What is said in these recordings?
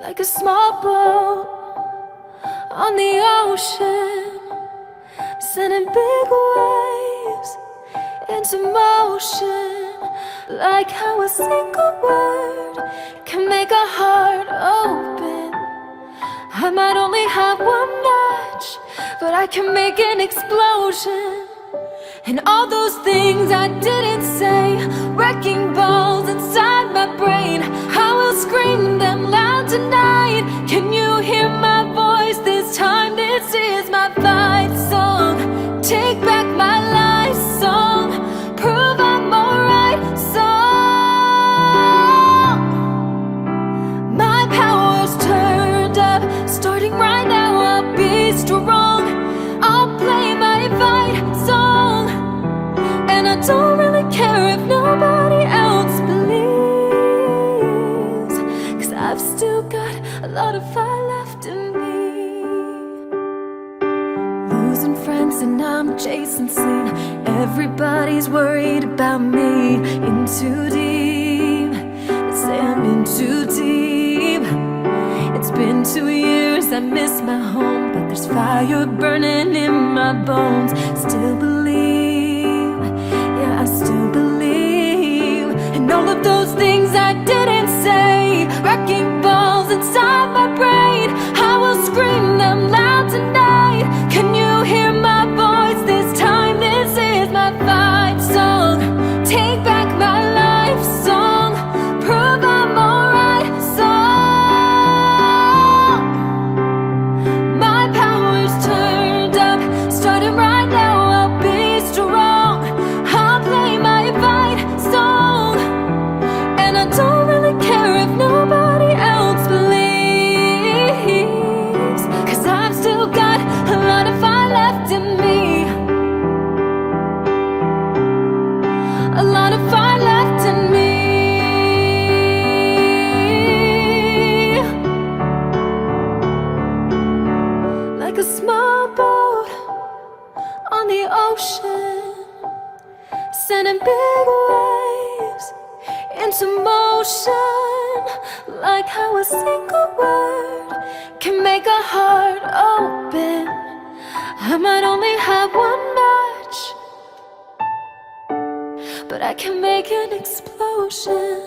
like a small boat on the ocean, sending big waves into motion, like how a single word can make a heart open. I might only have one match, but I can make an explosion. And all those things I didn't say, wrecking balls inside my brain, I will scream them loud tonight. Can you hear my voice this time? This is my fight song. Take back my life song. Prove I'm alright song. My power's turned up, starting right now. I'll be strong. I'll play my fight song. And I don't really care if nobody else believes, 'cause I've still got a lot of fire left in me. Losing friends and I'm chasing sleep. Everybody's worried about me. In too deep, they say I'm in too deep. It's been 2 years, I miss my home, but there's fire burning in my bones. Still believe, yeah, I still believe. And all of those things I didn't say, wrecking balls inside my brain, I will scream them loud tonight. Can you hear my voice this time? This is my fight song. Take back my life song. Prove I'm alright song. My power's turned up, starting right now. I'll be strong. I'll play my fight song. And I don't really care if nobody else believes, 'cause I've still got a lot of fire left in me. A lot of fire left in me. Like a small boat on the ocean, sending big waves into motion, like how a single word can make a heart open. I might only have one match, but I can make an explosion.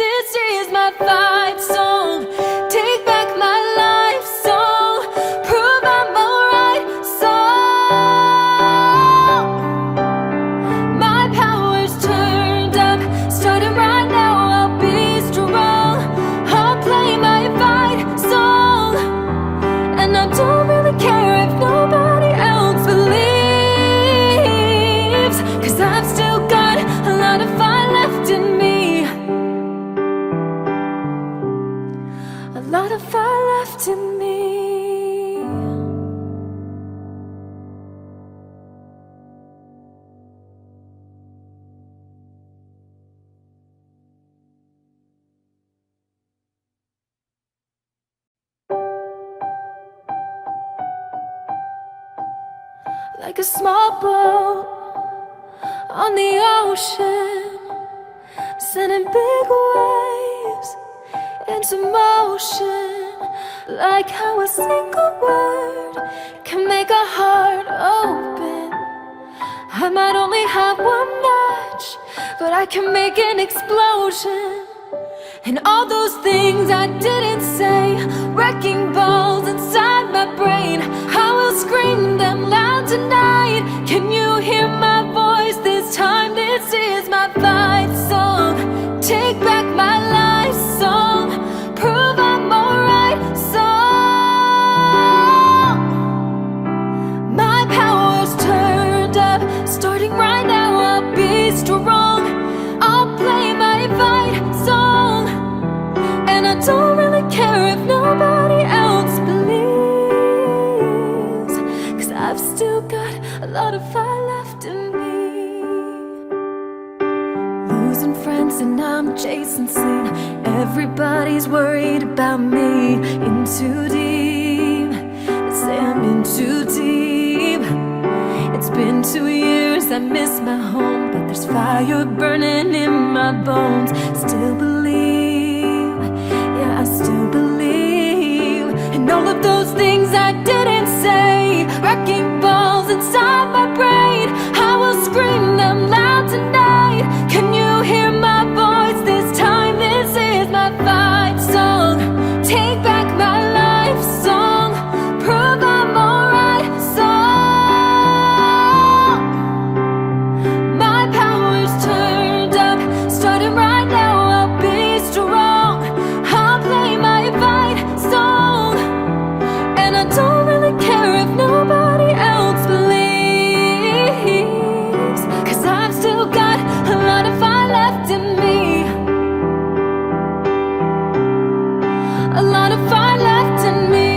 This is my fight song. Take back my life song. Prove I'm alright song. My power's turned up, starting right now. I'll be strong. I'll play my fight song. And I don't really care if nobody else believes, 'cause I've still got a lot of fire left in me. A lot of fire left in me. Like a small boat on the ocean, sending big waves into motion, like how a single word can make a heart open. I might only have one match, but I can make an explosion. And all those things I didn't say, wrecking balls inside my brain, I will scream them loud tonight. Can you hear my voice this time? This is my fight song. Take back my life song. Prove I'm alright song. My power's turned up, starting right now. I'll be strong. I'll play my fight song. And I don't really care if nobody else believes, 'cause I've still got a lot of fire left in me. Losing friends and I'm chasing sleep. Everybody's worried about me. In too deep, they say I'm in too deep. It's been 2 years, I miss my home, but there's fire burning in my bones. Still believe, yeah, I still to believe in all of those things I didn't say. Wrecking balls inside